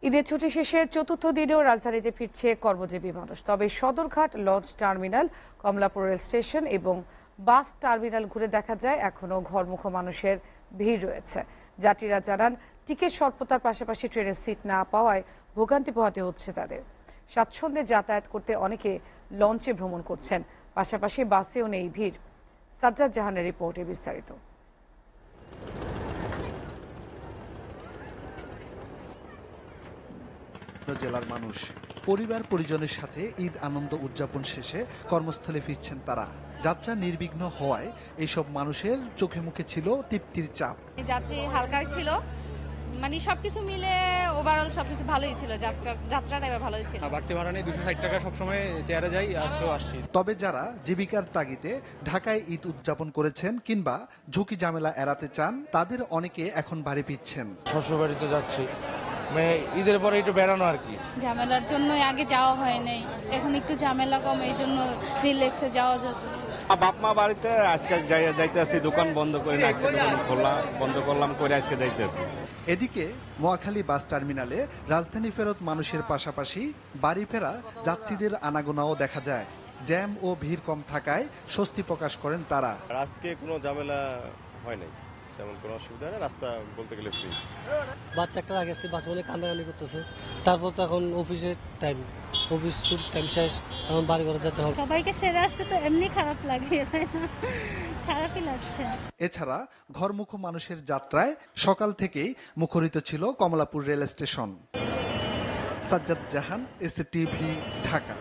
ঈদের ছুটি শেষে চতুর্থ দিনেও রাজধানীতে ফিরছে কর্মজীবী মানুষ। তবে Sadarghat launch terminal, Kamalapur rail station এবং বাস টার্মিনাল ঘুরে দেখা যায় এখনও ঘরমুখো মানুষের ভিড় রয়েছে। যাত্রীরা জানান, টিকিট স্বল্পতার পাশাপাশি ট্রেনের সিট না পাওয়ায় ভোগান্তি পোহাতে হচ্ছে তাদের। স্বাচ্ছন্দ্যে যাতায়াত করতে অনেকে লঞ্চে ভ্রমণ করছেন, পাশাপাশি বাসেও নেই ভিড়। সাজ্জাদ জাহানের রিপোর্টে বিস্তারিত। জেলার মানুষ পরিবার পরিজনের সাথে ঈদ আনন্দ উদযাপন শেষে কর্মস্থলে ফিরছেন তারা। যাত্রা নির্বিঘ্ন হওয়ায় এইসব মানুষের চোখে মুখে ছিল তৃপ্তির চাপ। যাত্রী হালকাই ছিল, মানে সবকিছু মিলে ওভারঅল সবকিছু ভালোই ছিল। যাত্রাটা এবার ভালোই ছিল। বাড়তি ভাড়া নেই, 260 টাকা সবসময় চেয়ারে যাই, আজকেও আসছি। তবে যারা জীবিকার তাগিদে ঢাকায় ঈদ উদযাপন করেছেন কিংবা ঝুঁকি ঝামেলা এড়াতে চান, তাদের অনেকে এখন বাড়ি ফিরছেন। শ্বশুরবাড়িতে যাচ্ছি, মানে ঈদের পরে একটু বেড়ানো আর কি। ঝামেলার জন্য আগে যাওয়া হয় নাই, এখন একটু ঝামেলা কম, এই জন্য রিল্যাক্সে যাওয়া যাচ্ছে। বাপ মা বাড়িতে আজকে যাইতে আসি, দোকান বন্ধ করে আজকে দোকান খোলা বন্ধ করলাম করে আজকে যাইতেছি। এদিকে মহাখালী বাস টার্মিনালে রাজধানী ফেরত মানুষের পাশাপাশি বাড়ি ফেরা যাত্রীদের আনাগোনাও দেখা যায়। জ্যাম ও ভিড় কম থাকায় স্বস্তি প্রকাশ করেন তারা। আজকে কোনো ঝামেলা হয় নাই, তেমন কোনো অসুবিধা নেই, রাস্তা বলতে গেলে ফ্রি। বাচ্চা একটা লাগেছে, বাস বলে কান্দাকান্দি করতেছে। তারপর তো এখন অফিসের টাইম, অফিস টাইম শেষ, এখন বাড়ি ঘরে যেতে হবে। সবাইকে সেরে আসতে তো এমনি খারাপ লাগে, তাই না? খারাপই লাগছে। এছাড়া ঘরমুখো মানুষের যাত্রায় সকাল থেকেই মুখরিত ছিল কমলাপুর রেল স্টেশন। সাজ্জাদ জাহান, এসএ টিভি, ঢাকা।